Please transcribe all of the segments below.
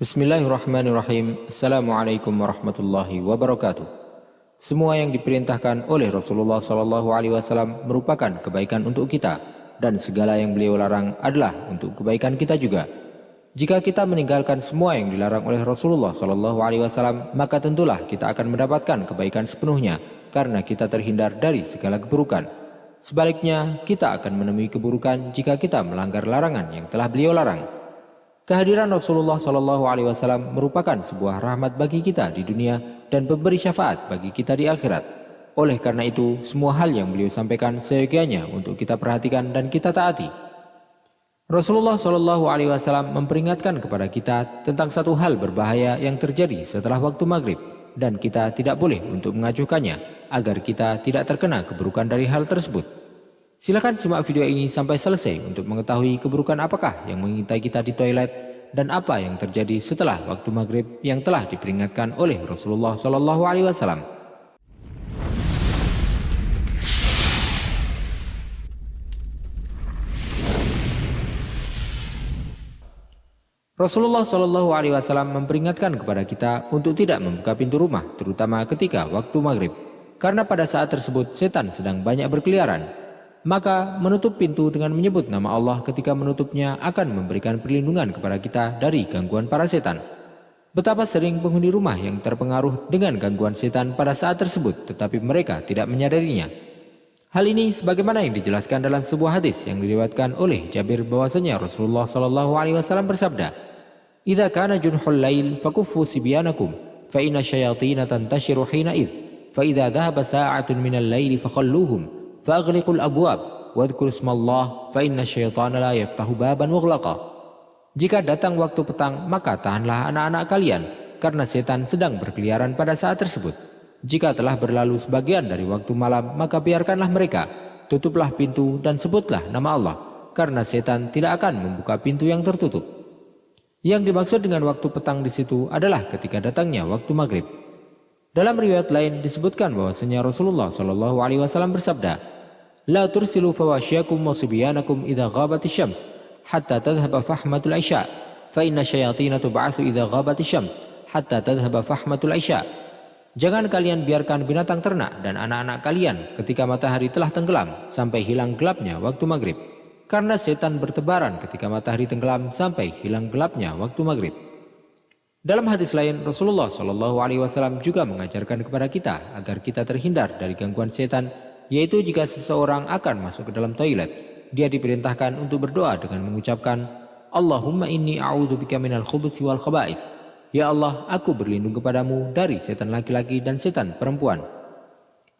Bismillahirrahmanirrahim. Assalamualaikum warahmatullahi wabarakatuh. Semua yang diperintahkan oleh Rasulullah SAW merupakan kebaikan untuk kita, dan segala yang beliau larang adalah untuk kebaikan kita juga. Jika kita meninggalkan semua yang dilarang oleh Rasulullah SAW, maka tentulah kita akan mendapatkan kebaikan sepenuhnya, karena kita terhindar dari segala keburukan. Sebaliknya, kita akan menemui keburukan jika kita melanggar larangan yang telah beliau larang. Kehadiran Rasulullah SAW merupakan sebuah rahmat bagi kita di dunia dan pemberi syafaat bagi kita di akhirat. Oleh karena itu, semua hal yang beliau sampaikan seyogyanya untuk kita perhatikan dan kita taati. Rasulullah SAW memperingatkan kepada kita tentang satu hal berbahaya yang terjadi setelah waktu maghrib, dan kita tidak boleh untuk mengacuhkannya agar kita tidak terkena keburukan dari hal tersebut. Silakan simak video ini sampai selesai untuk mengetahui keburukan apakah yang mengintai kita di toilet dan apa yang terjadi setelah waktu maghrib yang telah diperingatkan oleh Rasulullah SAW. Rasulullah SAW memperingatkan kepada kita untuk tidak membuka pintu rumah, terutama ketika waktu maghrib, karena pada saat tersebut setan sedang banyak berkeliaran. Maka menutup pintu dengan menyebut nama Allah ketika menutupnya akan memberikan perlindungan kepada kita dari gangguan para setan. Betapa sering penghuni rumah yang terpengaruh dengan gangguan setan pada saat tersebut, tetapi mereka tidak menyadarinya. Hal ini sebagaimana yang dijelaskan dalam sebuah hadis yang diriwayatkan oleh Jabir bahwasanya Rasulullah SAW bersabda, "Idza kana junhul lail fakuffu sibyanakum fa inna syayatin tantashiru hina id fa idza dhahaba sa'atun minal laili fakhalluhum فأغلقوا الأبواب واذكروا اسم الله فإن الشيطان لا يفتح بابا مغلقا." Jika datang waktu petang, maka tahanlah anak-anak kalian, karena setan sedang berkeliaran pada saat tersebut. Jika telah berlalu sebagian dari waktu malam, maka biarkanlah mereka, tutuplah pintu dan sebutlah nama Allah, karena setan tidak akan membuka pintu yang tertutup. Yang dimaksud dengan waktu petang di situ adalah ketika datangnya waktu maghrib. Dalam riwayat lain disebutkan bahwasanya Rasulullah SAW bersabda, "La tursilu fawasyakum wa sibyanakum idza ghabatis syams hatta tadhhaba fahmatul isya fa inna syayatin tub'atsu idza ghabatis syams hatta tadhhaba fahmatul isya." Jangan kalian biarkan binatang ternak dan anak-anak kalian ketika matahari telah tenggelam sampai hilang gelapnya waktu maghrib, karena setan bertebaran ketika matahari tenggelam sampai hilang gelapnya waktu maghrib. Dalam hadis lain, Rasulullah SAW juga mengajarkan kepada kita agar kita terhindar dari gangguan setan, yaitu jika seseorang akan masuk ke dalam toilet, dia diperintahkan untuk berdoa dengan mengucapkan, "Allahumma inni a'udzubika minal khubuthi wal khaba'ith." Ya Allah, aku berlindung kepadamu dari setan laki-laki dan setan perempuan.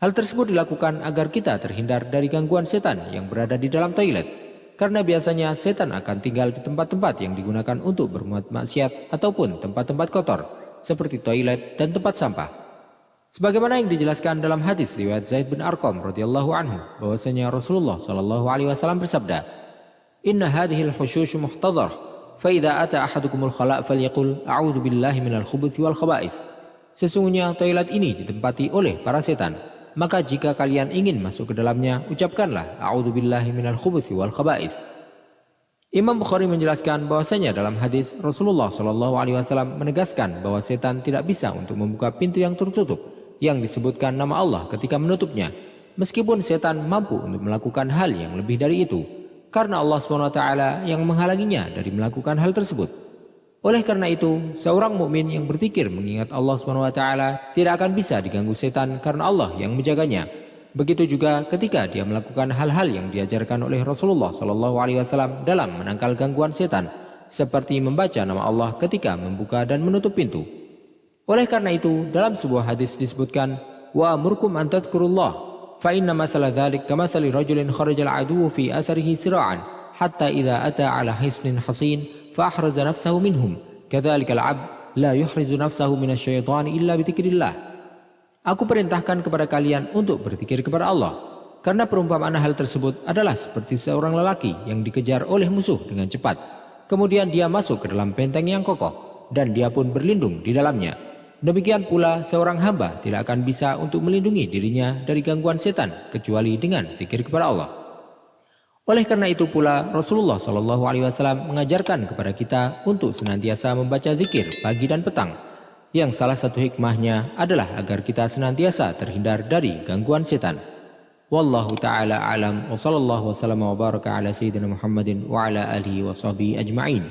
Hal tersebut dilakukan agar kita terhindar dari gangguan setan yang berada di dalam toilet, karena biasanya setan akan tinggal di tempat-tempat yang digunakan untuk berbuat maksiat ataupun tempat-tempat kotor, seperti toilet dan tempat sampah. Sebagaimana yang dijelaskan dalam hadis riwayat Zaid bin Arqam radhiyallahu anhu, bahwasanya Rasulullah SAW bersabda, "Inna hadhil husyush muhtadhar, fa idza ata ahadukumul khala' falyaqul a'udzu billahi minal khubuthi wal khaba'ith." Sesungguhnya toilet ini ditempati oleh para setan. Maka jika kalian ingin masuk ke dalamnya, ucapkanlah a'udzubillahi minal khubuthi wal khaba'ith. Imam Bukhari menjelaskan bahwasanya dalam hadis Rasulullah SAW menegaskan bahwa setan tidak bisa untuk membuka pintu yang tertutup yang disebutkan nama Allah ketika menutupnya, meskipun setan mampu untuk melakukan hal yang lebih dari itu, karena Allah SWT yang menghalanginya dari melakukan hal tersebut. Oleh karena itu, seorang mukmin yang berzikir mengingat Allah SWT tidak akan bisa diganggu setan karena Allah yang menjaganya. Begitu juga ketika dia melakukan hal-hal yang diajarkan oleh Rasulullah SAW dalam menangkal gangguan setan, seperti membaca nama Allah ketika membuka dan menutup pintu. Oleh karena itu, dalam sebuah hadis disebutkan, "Wa amurkum an tadhkurullah, fa inna mathala dzalik kamathali rajulin kharajal aduwwu fi atharihi sira'an, hatta idza ata ala hisnin hasin فأحرز نفسه منهم كذلك العبد لا يحرز نفسه من الشيطان إلا بذكر الله." Aku perintahkan kepada kalian untuk berzikir kepada Allah, karena perumpamaan hal tersebut adalah seperti seorang lelaki yang dikejar oleh musuh dengan cepat. Kemudian dia masuk ke dalam benteng yang kokoh, dan dia pun berlindung di dalamnya. Demikian pula seorang hamba tidak akan bisa untuk melindungi dirinya dari gangguan setan kecuali dengan zikir kepada Allah. Oleh karena itu pula Rasulullah SAW mengajarkan kepada kita untuk senantiasa membaca zikir pagi dan petang, yang salah satu hikmahnya adalah agar kita senantiasa terhindar dari gangguan setan. Wallahu ta'ala alam wa sallallahu wa baraka ala sayyidina Muhammadin wa ala alihi wa sahbihi ajma'in.